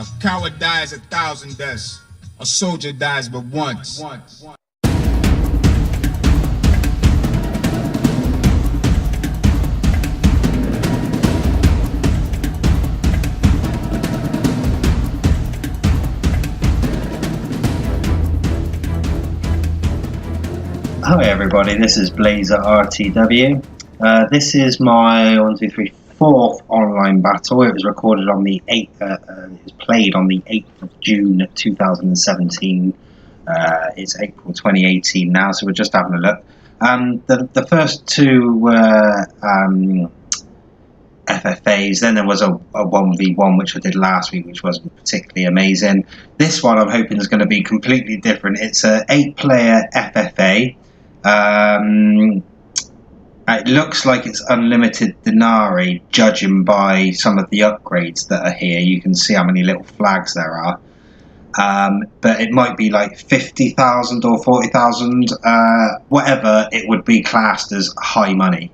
A coward dies 1,000 deaths. A soldier dies but once. Hi everybody, this is Blaezer RTW. This is my 4th online battle. It was recorded on the 8th, it was played on the 8th of June 2017. It's April 2018 now, so we're just having a look. The first two were FFAs, then there was a 1v1 which I did last week, which wasn't particularly amazing. This one I'm hoping is going to be completely different. It's an 8-player FFA. It looks like it's unlimited denarii, judging by some of the upgrades that are here. You can see how many little flags there are. But it might be like 50,000 or 40,000, whatever, it would be classed as high money.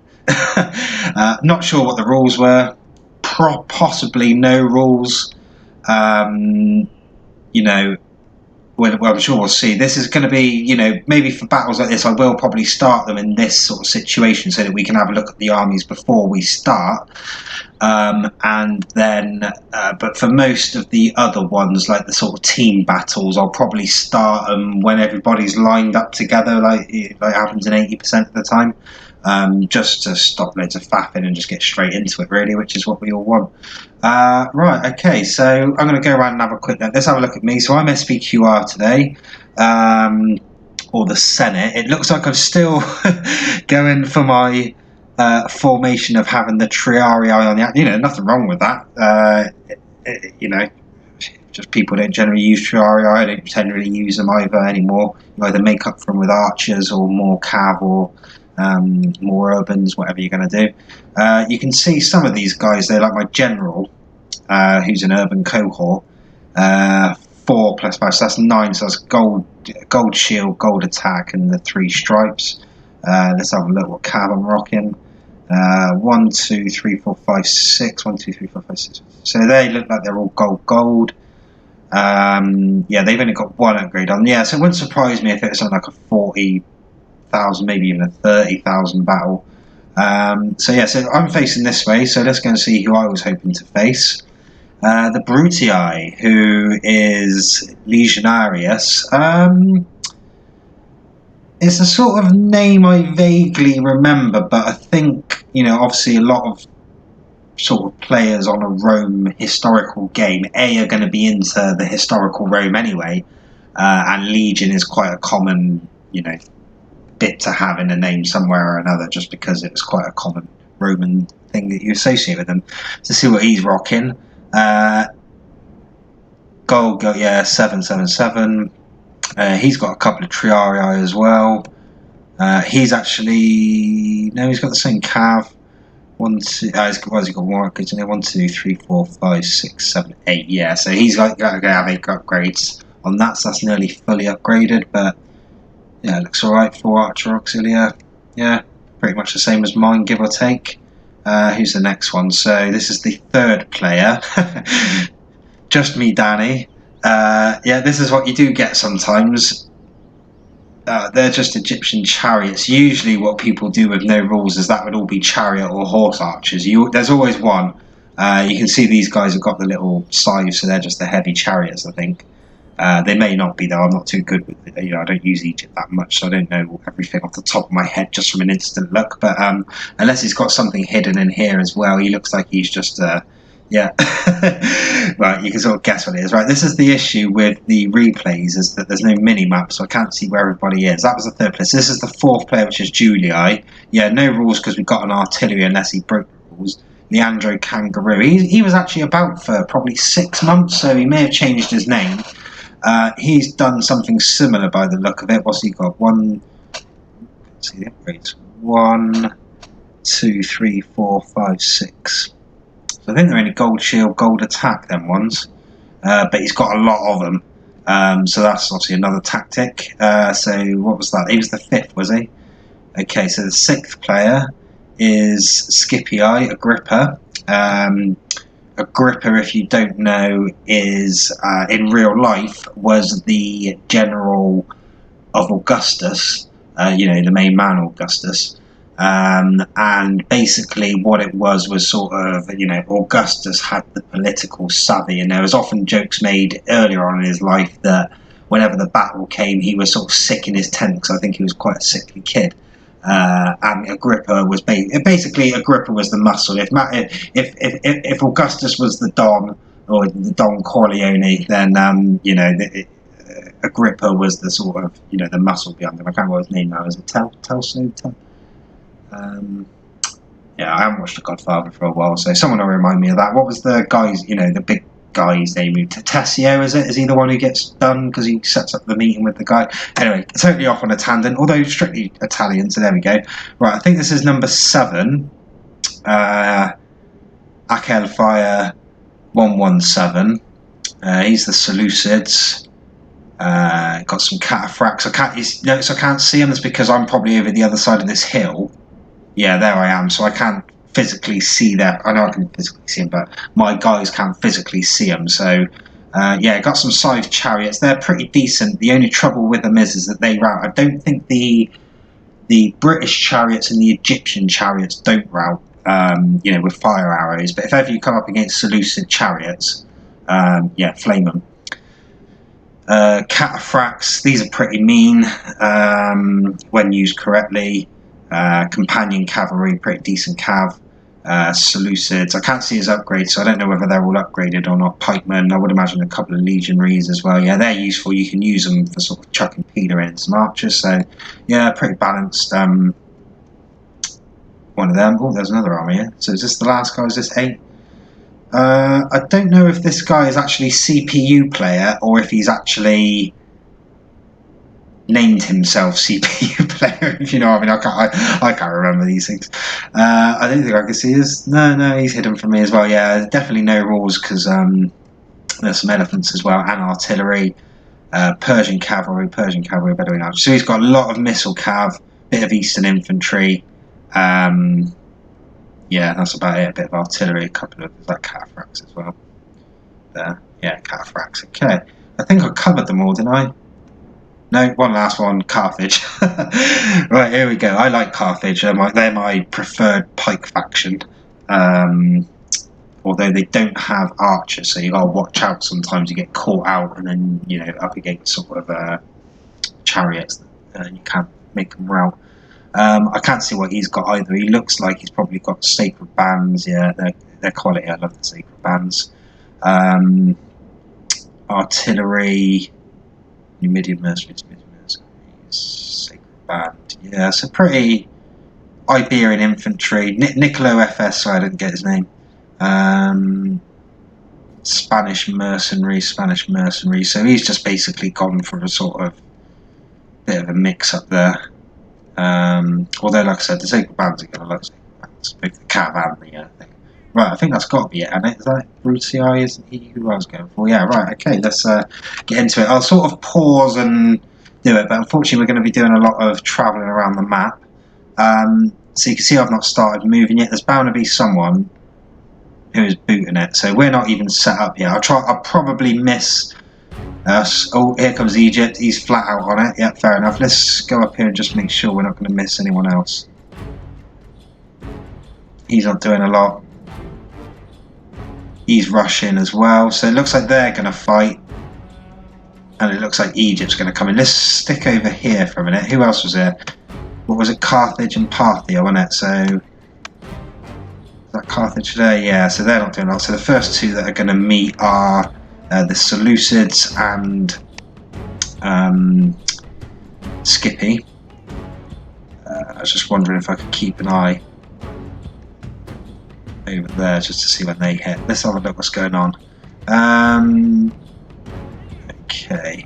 Not sure what the rules were. Possibly no rules. Well, I'm sure we'll see. This is going to be, maybe for battles like this, I will probably start them in this sort of situation so that we can have a look at the armies before we start. And then, but for most of the other ones, like the sort of team battles, I'll probably start them when everybody's lined up together, like it happens in 80% of the time. Just to stop loads of faffing and just get straight into it, really, which is what we all want. Right, okay, so I'm going to go around and have a quick look. Let's have a look at me. So I'm SPQR today, or the Senate. It looks like I'm still going for my formation of having the triarii on the... nothing wrong with that. Just people don't generally use triarii. I don't generally use them either anymore. You either make up for them with archers or more cav or... more urbans, whatever you're going to do. You can see some of these guys, they're like my general, who's an urban cohort. 4 plus 5, so that's 9, so that's gold shield, gold attack, and the 3 stripes. Let's have a look what cav I'm rocking. 1, 2, 3, 4, 5, 6. 1, 2, 3, 4, 5, 6. So they look like they're all gold. Yeah, they've only got 1 upgrade on. Yeah, so it wouldn't surprise me if it was something like a 40,000, maybe even a 30,000 battle. So I'm facing this way, so let's go and see who I was hoping to face. The Brutii, who is Legionarius. It's a sort of name I vaguely remember, but I think, obviously a lot of sort of players on a Rome historical game, are going to be into the historical Rome anyway, and Legion is quite a common, bit to have in a name somewhere or another, just because it was quite a common Roman thing that you associate with them. To see what he's rocking. Gold, yeah, 777. He's got a couple of triarii as well. He's actually he's got the same cav. 1, 2. He's got more upgrades in there. 1, 2, 3, 4, 5, 6, 7, 8. Yeah, so he's going to have 8 upgrades on that. So that's nearly fully upgraded, but. Yeah, it looks alright for Archer Auxilia. Yeah, pretty much the same as mine, give or take. Who's the next one? So this is the 3rd player. Just me, Danny. Yeah, this is what you do get sometimes. They're just Egyptian chariots. Usually what people do with no rules is that would all be chariot or horse archers. There's always one. You can see these guys have got the little scythes, so they're just the heavy chariots, I think. They may not be, though. I'm not too good with it. I don't use Egypt that much, so I don't know everything off the top of my head just from an instant look. But unless he's got something hidden in here as well, he looks like he's just, yeah. Right, you can sort of guess what it is. Right, this is the issue with the replays, is that there's no mini-map, so I can't see where everybody is. That was the 3rd place. This is the 4th player, which is Julii. Yeah, no rules because we've got an artillery unless he broke the rules. Leandro Kangaroo. He was actually about for probably 6 months, so he may have changed his name. He's done something similar by the look of it. What's he got? 1, let's see the upgrades. 1, 2, 3, 4, 5, 6. So I think they're only gold shield, gold attack, them ones. But he's got a lot of them. So that's obviously another tactic. So what was that? He was the 5th, was he? Okay, so the 6th player is Scipii, Agrippa. Agrippa, if you don't know, is in real life was the general of Augustus, the main man Augustus. And basically what it was sort of, Augustus had the political savvy, and there was often jokes made earlier on in his life that whenever the battle came, he was sort of sick in his tent, because I think he was quite a sickly kid. And Agrippa was basically Agrippa was the muscle. If Augustus was the Don, or the Don Corleone, then Agrippa was the sort of the muscle behind him. I can't remember what his name now. Is it Telso? Yeah, I haven't watched The Godfather for a while, so someone will remind me of that. What was the guy's, the big guy's name? Tessio, is it? Is he the one who gets done because he sets up the meeting with the guy? Anyway, totally off on a tangent, although strictly Italian, so there we go. Right, I think this is number 7. Akel Fire 117. He's the Seleucids. Got some cataphracts. I can't see him. That's because I'm probably over the other side of this hill. Yeah, there I am. So I can't physically see that. I know I can physically see him, but my guys can't physically see him. So, got some scythe chariots. They're pretty decent. The only trouble with them is that they rout. I don't think the British chariots and the Egyptian chariots don't rout, with fire arrows. But if ever you come up against Seleucid chariots, flame them. Cataphracts, these are pretty mean when used correctly. Companion cavalry, pretty decent cav. Seleucids, I can't see his upgrades, so I don't know whether they're all upgraded or not. Pikemen, I would imagine a couple of legionaries as well. Yeah, they're useful. You can use them for sort of chucking Peter in some archers. So yeah, pretty balanced. One of them. Oh, there's another army here. So is this the last guy? Is this 8? I don't know if this guy is actually CPU player or if he's actually named himself CPU player. If you know what I mean, I can't remember these things. I don't think I can see his. No, he's hidden from me as well. Yeah, definitely no rules because there's some elephants as well and artillery. Persian cavalry, Bedouin archers. So he's got a lot of missile cav, bit of eastern infantry. Yeah, that's about it. A bit of artillery, a couple of cataphracts as well. There, yeah, cataphracts. Okay, I think I covered them all, didn't I? No, one last one, Carthage. Right, here we go. I like Carthage. They're my preferred pike faction. Although they don't have archers, so you gotta watch out. Sometimes you get caught out, and then up against sort of chariots, and you can't make them rout. I can't see what he's got either. He looks like he's probably got sacred bands. Yeah, they're quality. I love the sacred bands. Artillery. Numidian mercenaries, sacred band. Yeah, so pretty Iberian infantry. Niccolo FS, sorry I didn't get his name. Spanish mercenary. So he's just basically gone for a sort of bit of a mix up there. Although, like I said, the sacred bands are going to like sacred bands. Both the caravan and the thing. Right, I think that's got to be it, and is that Brutii, isn't he? Who I was going for? Yeah, right, okay, let's get into it. I'll sort of pause and do it, but unfortunately we're going to be doing a lot of travelling around the map. So you can see I've not started moving yet. There's bound to be someone who is booting it, so we're not even set up yet. I'll probably miss us. Oh, here comes Egypt. He's flat out on it. Yeah, fair enough. Let's go up here and just make sure we're not going to miss anyone else. He's not doing a lot. He's rushing as well, so it looks like they're going to fight, and it looks like Egypt's going to come in. Let's stick over here for a minute. Who else was there? What was it? Carthage and Parthia, wasn't it? So is that Carthage there? Yeah, so they're not doing a lot. So the first two that are going to meet are the Seleucids and Skippy. I was just wondering if I could keep an eye over there just to see when they hit. Let's have a look what's going on. Okay.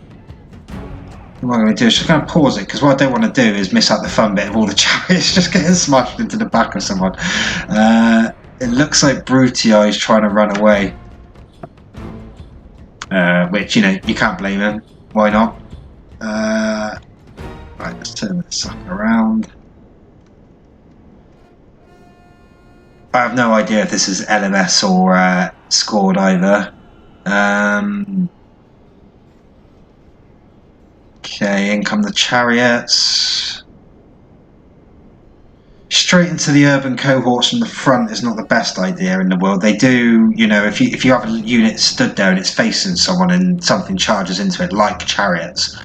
What I'm going to do is just going to pause it, because what I don't want to do is miss out the fun bit of all the chariots just getting smashed into the back of someone. It looks like Brutii is trying to run away. Which, you can't blame him. Why not? Right, let's turn this sucker around. I have no idea if this is LMS or scored either. Okay, in come the chariots. Straight into the urban cohorts from the front is not the best idea in the world. They do, you know, if you have a unit stood there and it's facing someone and something charges into it, like chariots,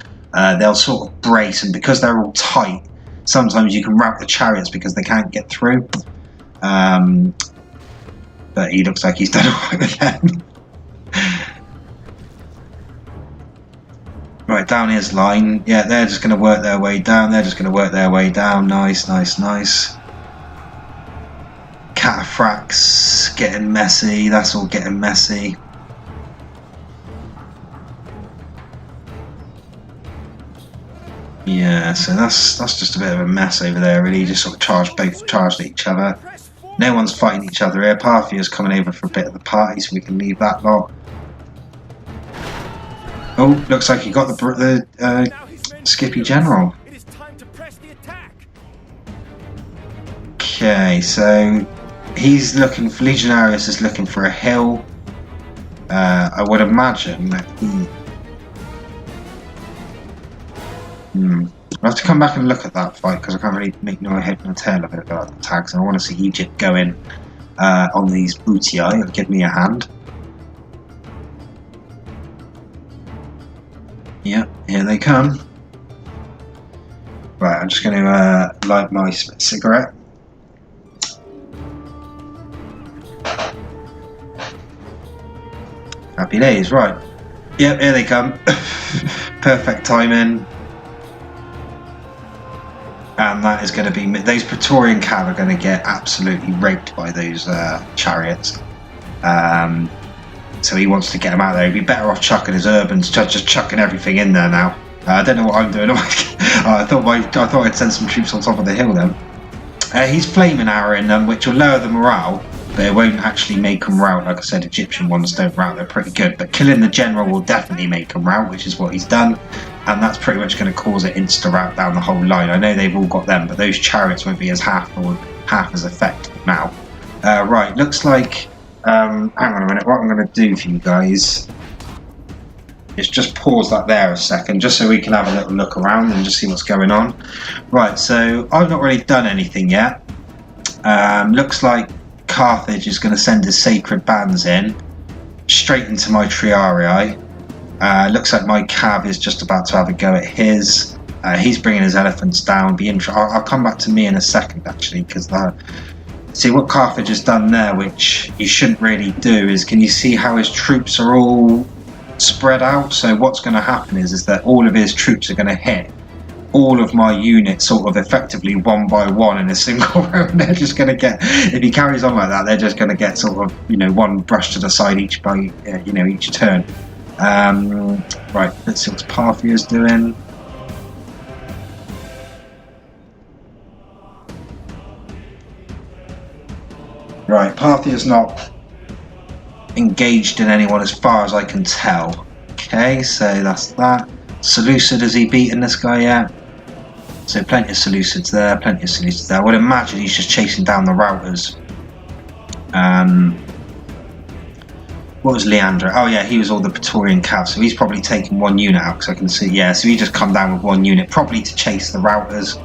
they'll sort of brace, and because they're all tight, sometimes you can rout the chariots because they can't get through. But he looks like he's done alright with them. Right, down his line. Yeah, they're just going to work their way down. They're just going to work their way down. Nice, nice, nice. Cataphracts getting messy. That's all getting messy. Yeah, so that's just a bit of a mess over there, really. Just sort of charged at each other. No one's fighting each other here. Parthia's coming over for a bit of the party, so we can leave that lot. Oh, looks like he got the Skippy General. Okay, so he's looking for Legionarius is looking for a hill. I would imagine that I'll have to come back and look at that fight because I can't really make no head nor tail of it about the tags, and I want to see Egypt go in on these booty eye. It'll give me a hand. Yep, here they come. Right, I'm just going to light my cigarette. Happy days, right. Yep, here they come. Perfect timing. And that is going to be... Those Praetorian cav are going to get absolutely raped by those chariots. So he wants to get them out there. He'd be better off chucking his urbans, just chucking everything in there now. I don't know what I'm doing. I thought I'd send some troops on top of the hill then. He's flaming arrowing them, which will lower the morale, but it won't actually make them rout. Like I said, Egyptian ones don't rout, they're pretty good. But killing the general will definitely make them rout, which is what he's done. And that's pretty much going to cause it insta-rout down the whole line. I know they've all got them, but those chariots won't be as half as effective now. Right, looks like... hang on a minute, what I'm going to do for you guys is just pause that there a second, just so we can have a little look around and just see what's going on. Right, so I've not really done anything yet. Looks like Carthage is going to send his sacred bands in, straight into my Triarii. Looks like my Cav is just about to have a go at his. He's bringing his elephants down. I'll come back to me in a second, actually, because see what Carthage has done there, which he shouldn't really do, is can you see how his troops are all spread out? So what's going to happen is that all of his troops are going to hit all of my units sort of effectively one by one in a single round. They're just going to get, if he carries on like that, they're just going to get sort of, you know, one brush to the side each by, you know, each turn. Right, let's see what Parthia's doing. Right, Parthia's not engaged in anyone as far as I can tell. Okay, so that's that. Seleucid, has he beaten this guy yet? So plenty of Seleucids there, plenty of Seleucids there. I would imagine he's just chasing down the routers. What was Leandro? Oh yeah, he was all the Praetorian cav, so he's probably taken one unit out, because I can see, yeah, so he just come down with one unit, probably to chase the routers.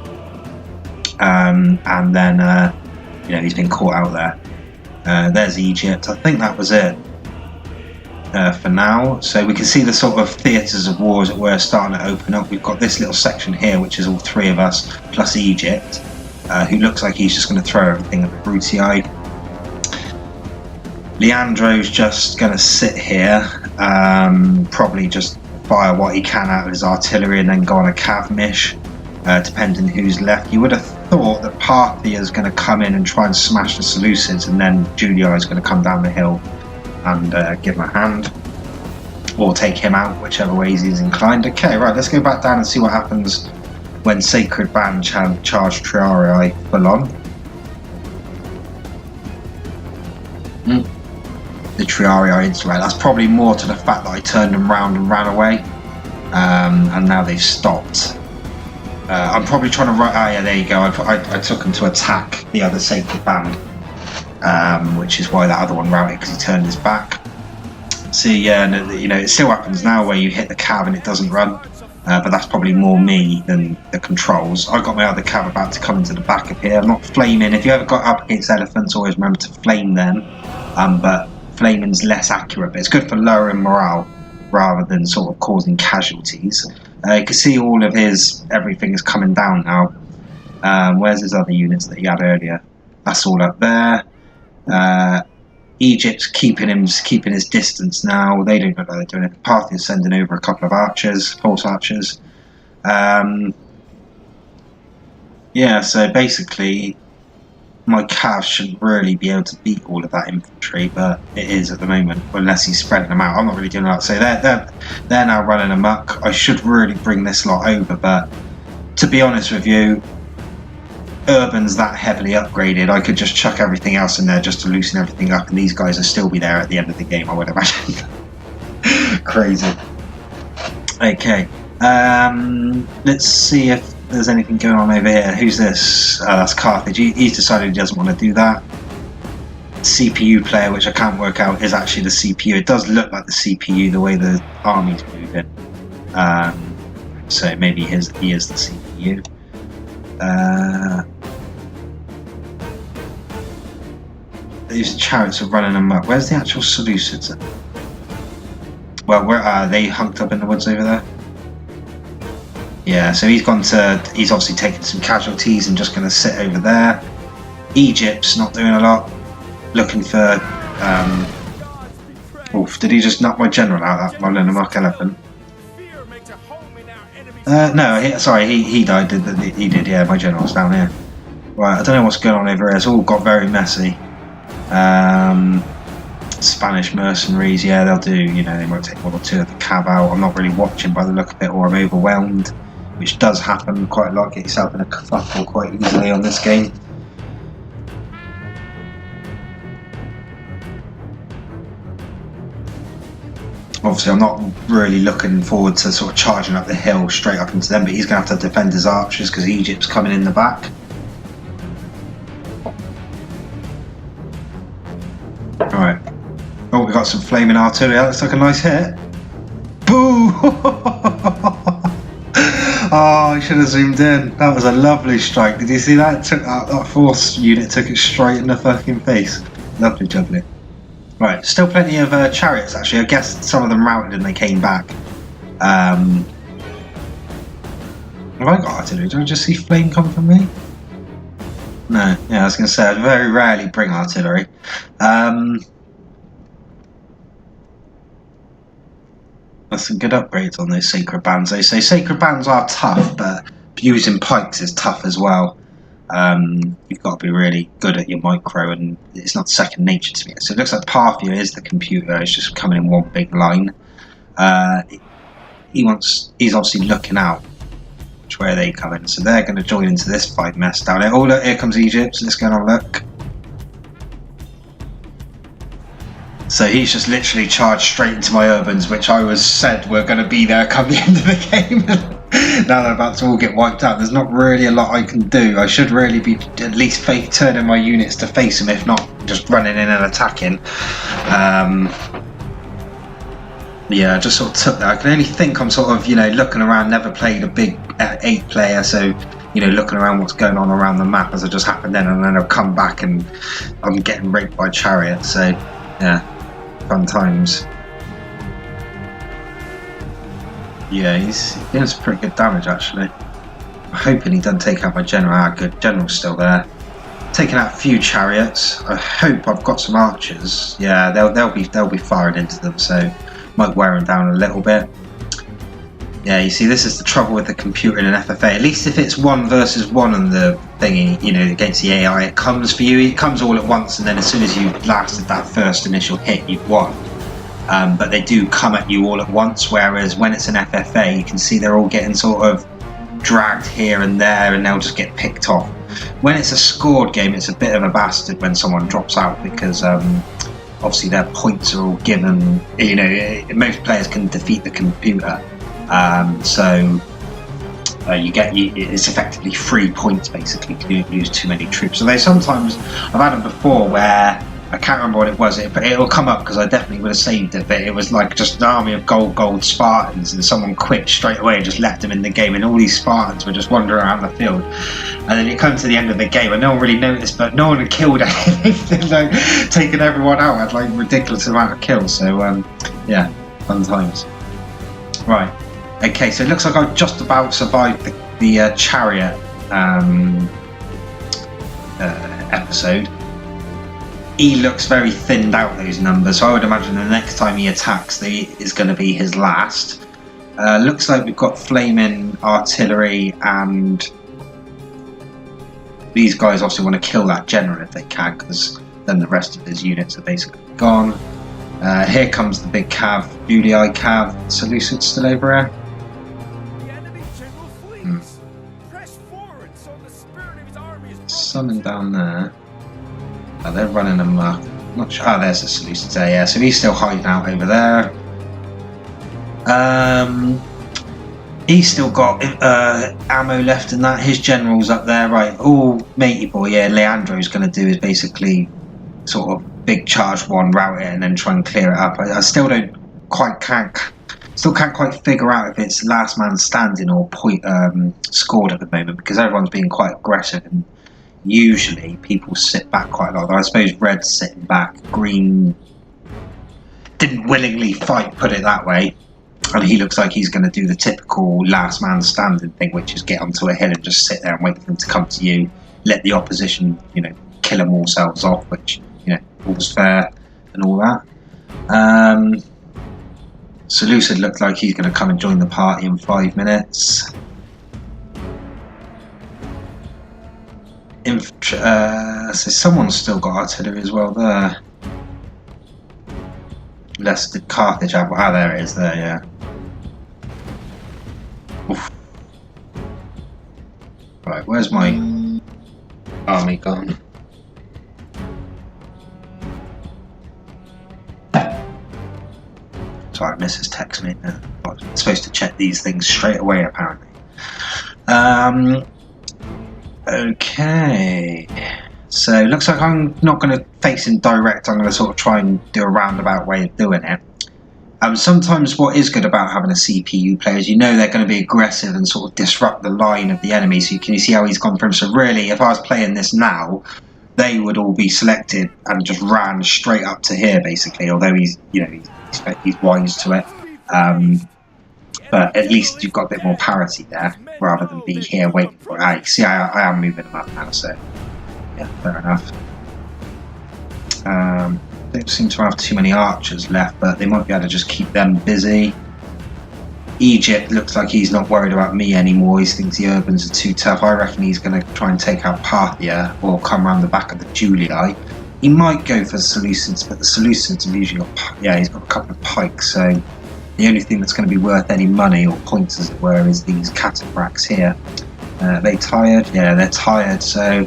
And then, you know, he's been caught out there. There's Egypt. I think that was it for now. So we can see the sort of theatres of wars that we're starting to open up. We've got this little section here, which is all three of us, plus Egypt, who looks like he's just going to throw everything at the Brutii. Leandro's just going to sit here, probably just fire what he can out of his artillery and then go on a cav mish, depending who's left. You would have thought that Parthia is going to come in and try and smash the Seleucids, and then Julia is going to come down the hill and give him a hand, or take him out, whichever ways he's inclined. Okay, right, let's go back down and see what happens when Sacred Band charge Triarii full on. The Triarii are insulate. That's probably more to the fact that I turned them round and ran away, and now they've stopped. I'm probably trying to... Oh yeah, there you go. I took them to attack the other Sacred Band. which is why that other one routed, because he turned his back. So yeah, and, you know, it still happens now where you hit the cav and it doesn't run, but that's probably more me than the controls. I got my other cav about to come into the back of here. I'm not flaming. If you ever got up against elephants, always remember to flame them, but flaming's less accurate, but it's good for lowering morale rather than sort of causing casualties. You can see all of his everything is coming down now. Where's his other units that he had earlier? That's all up there. Egypt's keeping his distance now. They don't know what they're doing. Parthia's sending over a couple of archers, horse archers. Yeah, so basically my cav shouldn't really be able to beat all of that infantry, but it is at the moment, unless he's spreading them out. I'm not really doing that. So they're now running amok. I should really bring this lot over, but to be honest with you, Urban's that heavily upgraded, I could just chuck everything else in there just to loosen everything up, and these guys will still be there at the end of the game, I would imagine. Crazy. Okay, let's see if there's anything going on over here. Who's this? That's Carthage. He's decided he doesn't want to do that. CPU player, which I can't work out, is actually the CPU. It does look like the CPU the way the army's moving, so maybe he is the CPU. These chariots are running amok. Where's the actual Seleucids? Well, where are they? Hunked up in the woods over there? Yeah, so he's obviously taken some casualties and just going to sit over there. Egypt's not doing a lot. Looking for... oof, did he just knock my general out, that running amok elephant? No, he died. He did, yeah, my general's down here. Right, I don't know what's going on over here. It's all got very messy. Spanish mercenaries, yeah, they'll do, you know, they might take one or two of the cav out. I'm not really watching by the look of it, or I'm overwhelmed, which does happen quite a lot. Get yourself in a kerfuffle quite easily on this game. Obviously, I'm not really looking forward to sort of charging up the hill straight up into them, but he's going to have to defend his archers because Egypt's coming in the back. Alright. Oh, we got some flaming artillery. That looks like a nice hit. Boo! Oh, I should have zoomed in. That was a lovely strike. Did you see that? That force unit took it straight in the fucking face. Lovely jubbly. Right, still plenty of chariots actually. I guess some of them routed and they came back. Have I got artillery? Did I just see flame come from me? No, yeah, I was going to say I very rarely bring artillery. There's some good upgrades on those sacred bands. They say sacred bands are tough, but using pikes is tough as well. You've got to be really good at your micro, and it's not second nature to me. So it looks like Parthia is the computer. It's just coming in one big line. He's obviously looking out which way are they coming. So they're going to join into this fight mess down there. Oh look, here comes Egypt. So let's go and have a look. So he's just literally charged straight into my urbans, which I was said were going to be there come the end of the game. Now they're about to all get wiped out. There's not really a lot I can do. I should really be at least turning my units to face them, if not just running in and attacking. Yeah, I just sort of took that. I can only think I'm sort of, you know, looking around. Never played a big 8 player, so, you know, looking around what's going on around the map as it just happened then, and then I'll come back and I'm getting raped by chariots. So, yeah, fun times. Yeah, he's doing some pretty good damage actually. I'm hoping he doesn't take out my general. Ah, good, general's still there. Taking out a few chariots. I hope I've got some archers. Yeah, they'll be firing into them, so might wear them down a little bit. Yeah, you see, this is the trouble with the computer in an FFA. At least if it's 1 versus 1 on the thingy, you know, against the AI, it comes for you. It comes all at once, and then as soon as you've lasted that first initial hit, you've won. But they do come at you all at once, whereas when it's an FFA, you can see they're all getting sort of dragged here and there, and they'll just get picked off. When it's a scored game, it's a bit of a bastard when someone drops out, because obviously their points are all given. You know, most players can defeat the computer, so it's effectively 3 points basically if you use too many troops. So sometimes I've had them before where I can't remember what it was, but it'll come up because I definitely would have saved it. But it was like just an army of gold Spartans, and someone quit straight away and just left them in the game, and all these Spartans were just wandering around the field. And then it comes to the end of the game, and no one really noticed, but no one had killed anything, like taken everyone out, had like ridiculous amount of kills. So yeah, fun times. Right. Okay, so it looks like I've just about survived the chariot episode. He looks very thinned out, those numbers, so I would imagine the next time he attacks is going to be his last. Looks like we've got flaming artillery, and these guys obviously want to kill that general if they can, because then the rest of his units are basically gone. Here comes the big cav, Julii cav. Seleucid's still over here. Something down there. Oh, they're running amok. Not sure. Oh, there's the Seleucid there. Yeah, so he's still hiding out over there. He's still got ammo left in that. His general's up there, right? Oh, matey boy. Yeah, Leandro's going to do is basically sort of big charge one, route it, and then try and clear it up. I still can't quite figure out if it's last man standing or point scored at the moment, because everyone's being quite aggressive, and usually people sit back quite a lot. I suppose red's sitting back, green didn't willingly fight, put it that way, and he looks like he's going to do the typical last man standing thing, which is get onto a hill and just sit there and wait for them to come to you, let the opposition, kill them themselves off, which, all's fair and all that. Seleucid looks like he's going to come and join the party in 5 minutes. So someone's still got artillery as well there. Unless the Carthage have. Ah, there it is. There, yeah. Oof. Right, where's my army gone? Sorry, Mrs. text me. I'm supposed to check these things straight away, apparently. Okay. So it looks like I'm not going to face him direct. I'm going to sort of try and do a roundabout way of doing it. Sometimes what is good about having a CPU player is they're going to be aggressive and sort of disrupt the line of the enemy. So you see how he's gone through. So really, if I was playing this now, they would all be selected and just ran straight up to here, basically. Although he's wise to it. But at least you've got a bit more parity there, rather than be here waiting for it. See, I am moving them up now, so yeah, fair enough. Don't seem to have too many archers left, but they might be able to just keep them busy. Egypt looks like he's not worried about me anymore. He thinks the Urbans are too tough. I reckon he's going to try and take out Parthia or come around the back of the Julii. He might go for Seleucids, but the Seleucids have usually got, he's got a couple of pikes, so the only thing that's going to be worth any money or points, as it were, is these cataphracts here. Are they tired? Yeah, they're tired, so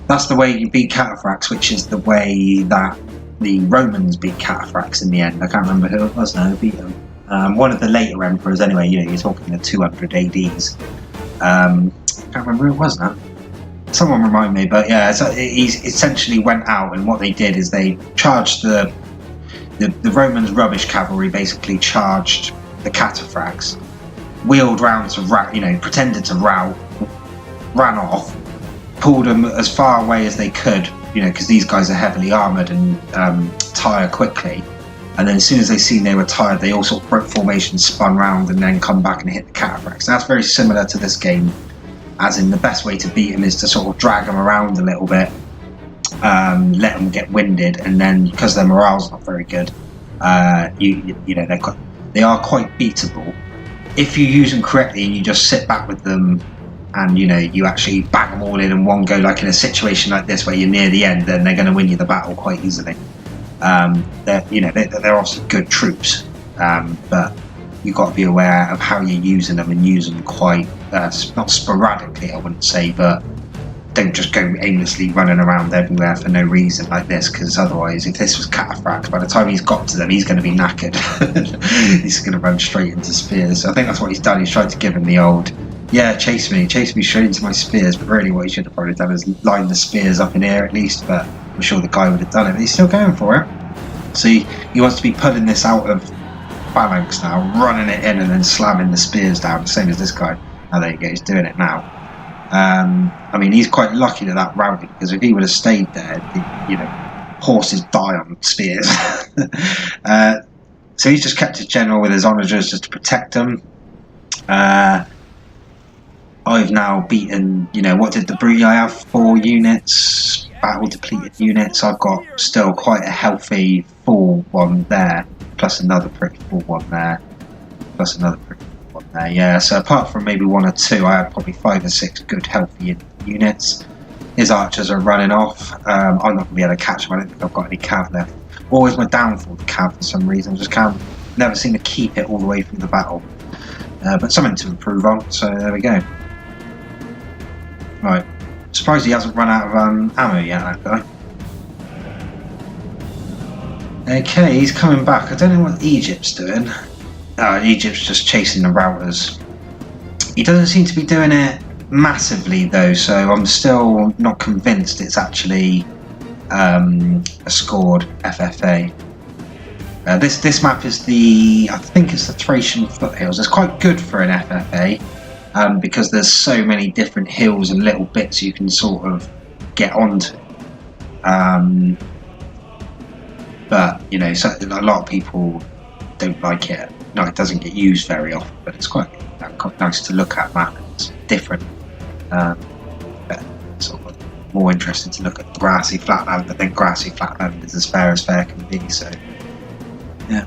that's the way you beat cataphracts, which is the way that the Romans beat cataphracts in the end. I can't remember who it was now who beat them. One of the later emperors, anyway. You're talking the 200 ADs. Can't remember who it was now. Someone remind me, but yeah, so he essentially went out, and what they did is they charged the Romans' rubbish cavalry, basically charged the cataphracts, wheeled round to pretended to rout, ran off, pulled them as far away as they could, because these guys are heavily armoured and tire quickly. And then as soon as they seen they were tired, they all sort of broke formation, spun round, and then come back and hit the cataphracts. So that's very similar to this game, as in the best way to beat them is to sort of drag them around a little bit, let them get winded, and then because their morale's not very good, they are quite beatable if you use them correctly and you just sit back with them and you actually bang them all in one go. Like in a situation like this where you're near the end, then they're going to win you the battle quite easily. They're obviously good troops, but you've got to be aware of how you're using them and use them quite not sporadically, I wouldn't say, but don't just go aimlessly running around everywhere for no reason like this, because otherwise, if this was cataphract, by the time he's got to them, he's going to be knackered. He's going to run straight into spears. So I think that's what he's done. He's tried to give him the old Yeah, chase me straight into my spears, but really what he should have probably done is line the spears up in here at least, but I'm sure the guy would have done it, but he's still going for it. So he wants to be pulling this out of phalanx now, running it in and then slamming the spears down, the same as this guy. Oh, there you go, he's doing it now. I mean, he's quite lucky that routed, because if he would have stayed there, horses die on spears. So he's just kept his general with his onagers just to protect them. I've now beaten, what did the Brui have? 4 units, battle depleted units. I've got still quite a healthy full one there, plus another pretty full one there, plus another pretty full one there. Yeah, so apart from maybe 1 or 2, I had probably 5 or 6 good healthy units. His archers are running off. I'm not going to be able to catch them. I don't think I've got any cav left. Always my downfall, the cav, for some reason. I just never seem to keep it all the way through the battle. But something to improve on, so there we go. Right, surprised he hasn't run out of ammo yet, that guy. Okay, he's coming back. I don't know what Egypt's doing. Egypt's just chasing the routers. He doesn't seem to be doing it massively though, so I'm still not convinced it's actually a scored FFA. This map is I think it's the Thracian foothills. It's quite good for an FFA. Because there's so many different hills and little bits you can sort of get onto. But, so a lot of people don't like it. No, it doesn't get used very often, but it's quite nice to look at map. It's different. But sort of more interesting to look at grassy flatland, but then grassy flatland is as fair can be, so yeah.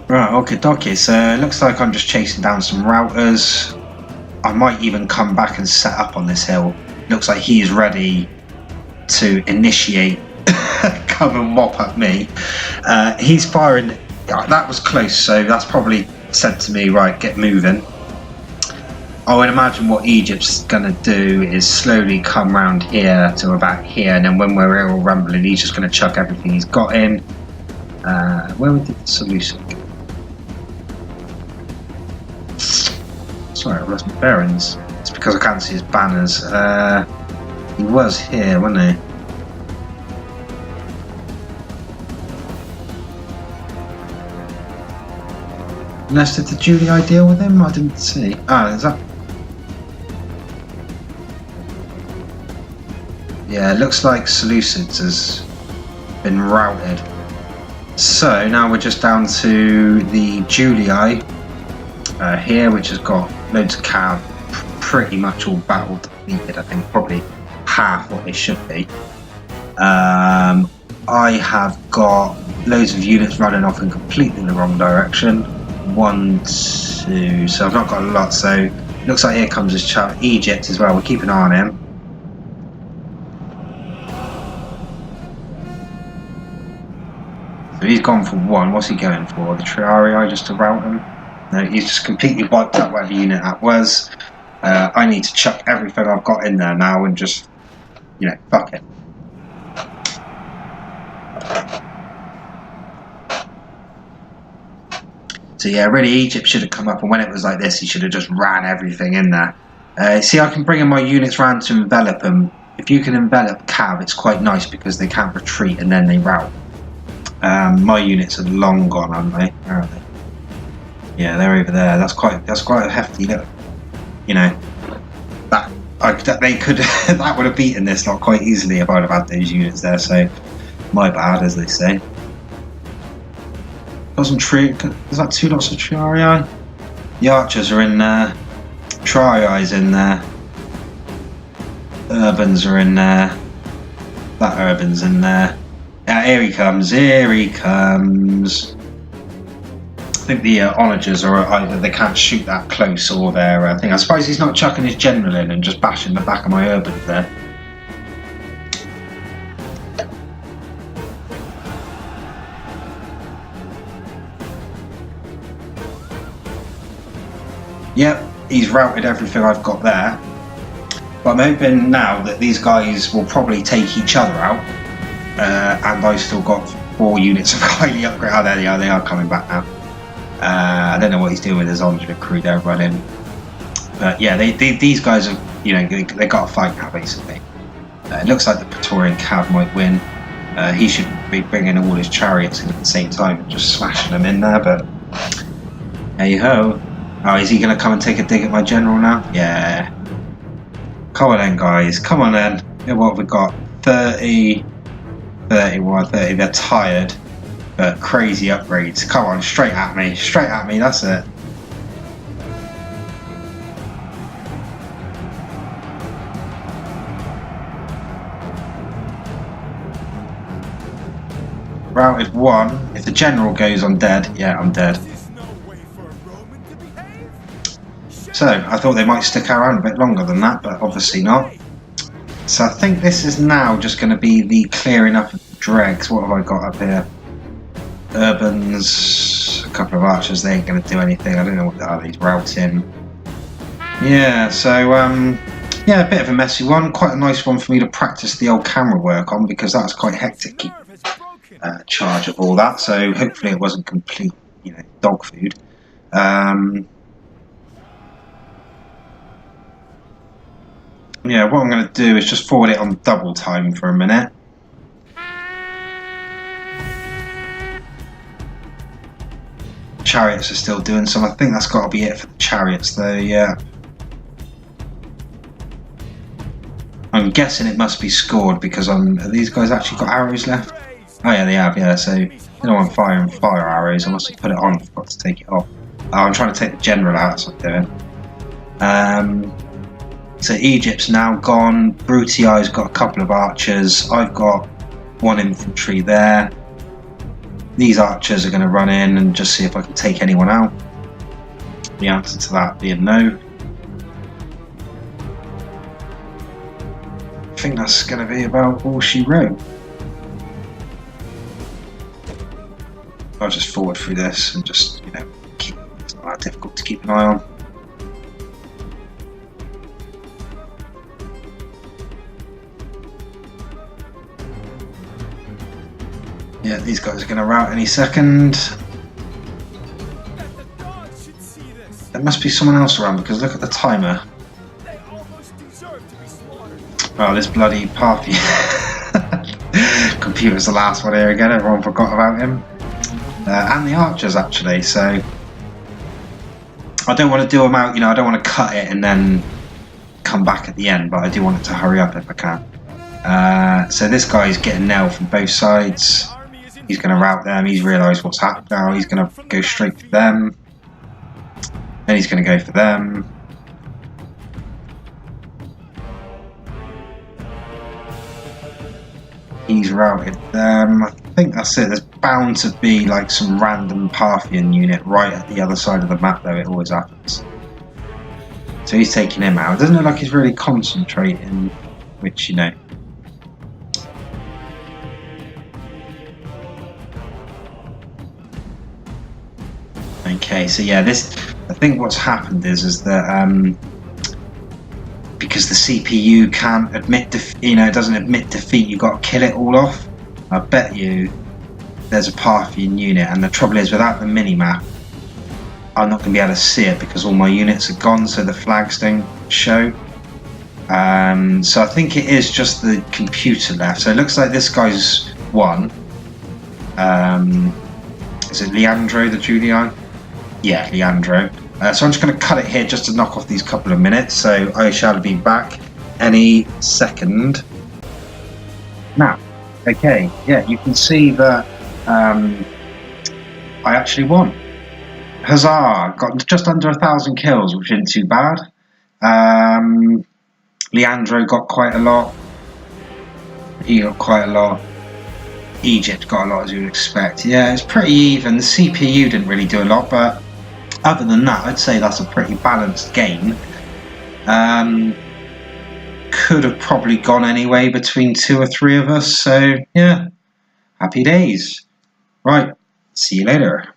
Right, okay, dokie, so it looks like I'm just chasing down some routers. I might even come back and set up on this hill. Looks like he's ready to initiate, come and mop up me. He's firing, that was close, so that's probably said to me, right, get moving. I would imagine what Egypt's going to do is slowly come round here to about here, and then when we're all rumbling, he's just going to chuck everything he's got in. Where did the solution go? Sorry, I lost my bearings. It's because I can't see his banners. He was here, wasn't he? Unless did the Julii deal with him? I didn't see. Is that? Yeah, it looks like Seleucids has been routed. So now we're just down to the Julii here, which has got loads of cav, pretty much all battle depleted. I think probably half what they should be. I have got loads of units running off in completely the wrong direction. 1, 2, so I've not got a lot. So looks like here comes this chap, Egypt as well. We'll keep an eye on him. So he's gone for 1. What's he going for? The Triarii just to rout him? No, he's just completely wiped out whatever unit that was. I need to chuck everything I've got in there now and just, fuck it. So yeah, really Egypt should have come up, and when it was like this, he should have just ran everything in there. See, I can bring in my units round to envelop them. If you can envelop cav, it's quite nice because they can't retreat and then they rout. My units are long gone, aren't they? Where are they? Yeah, they're over there. That's quite a hefty look. That they could that would have beaten this lot quite easily if I'd have had those units there. So my bad, as they say. Is that 2 lots of Triarii? The archers are in there. Triarii's in there. Urbans are in there. That Urban's in there. Here he comes. Here he comes. I think the onagers are either they can't shoot that close or they're I suppose he's not chucking his general in and just bashing the back of my Urbans there. Yep, he's routed everything I've got there. But I'm hoping now that these guys will probably take each other out. And I've still got 4 units of highly upgraded. Oh, they are coming back now. I don't know what he's doing with his onager crew there running. But yeah, these guys have, you know, they got a fight now basically. It looks like the Praetorian Cav might win. He should be bringing all his chariots in at the same time and just smashing them in there, but hey ho. Oh, is he going to come and take a dig at my general now? Yeah. Come on then, guys. Come on then. Yeah, what have we got? 30, 31, 30. They're tired, but crazy upgrades. Come on, straight at me. Straight at me, that's it. Routed 1. If the general goes, I'm dead. Yeah, I'm dead. So, I thought they might stick around a bit longer than that, but obviously not. So I think this is now just going to be the clearing up of the dregs. What have I got up here? Urbans, a couple of archers, they ain't going to do anything. I don't know what they are, these routing. Yeah, so, yeah, a bit of a messy one. Quite a nice one for me to practice the old camera work on, because that was quite hectic, keeping charge of all that. So hopefully it wasn't complete, you know, dog food. Yeah, what I'm going to do is just forward it on double time for a minute. Chariots are still doing some. I think that's got to be it for the chariots though, yeah. I'm guessing it must be scored because have these guys actually got arrows left? Oh yeah, they have, yeah, so you know I'm firing fire arrows. I must have put it on, I forgot to take it off. Oh, I'm trying to take the general out, that's what I'm doing. So Egypt's now gone. Brutti's got a couple of archers. I've got 1 infantry there. These archers are going to run in and just see if I can take anyone out. The answer to that being no. I think that's going to be about all she wrote. I'll just forward through this and just, you know, it's not that difficult to keep an eye on. Yeah, these guys are going to rout any second. There must be someone else around because look at the timer. Oh, this bloody Parthian. Computer's the last one here again, everyone forgot about him. And the archers actually, so I don't want to do them out, you know, I don't want to cut it and then come back at the end, but I do want it to hurry up if I can. So this guy's getting nailed from both sides. He's going to rout them. He's realised what's happened now. He's going to go straight for them. Then he's going to go for them. He's routed them. I think that's it. There's bound to be like some random Parthian unit right at the other side of the map, though. It always happens. So he's taking him out. It doesn't look like he's really concentrating, which, you know. Okay, so yeah, this. I think what's happened is that because the CPU can't admit, it doesn't admit defeat. You've got to kill it all off. I bet you there's a Parthian unit, and the trouble is without the mini map, I'm not going to be able to see it because all my units are gone, so the flags don't show. So I think it is just the computer left. So it looks like this guy's won. Is it Leandro the Julian? Yeah, Leandro. So I'm just going to cut it here just to knock off these couple of minutes. So I shall be back any second. Now, okay, yeah, you can see that I actually won. Huzzah! Got just under 1,000 kills, which isn't too bad. Leandro got quite a lot. He got quite a lot. Egypt got a lot, as you would expect. Yeah, it's pretty even. The CPU didn't really do a lot, but other than that, I'd say that's a pretty balanced game. Could have probably gone anyway between 2 or 3 of us, so yeah, happy days. Right, see you later.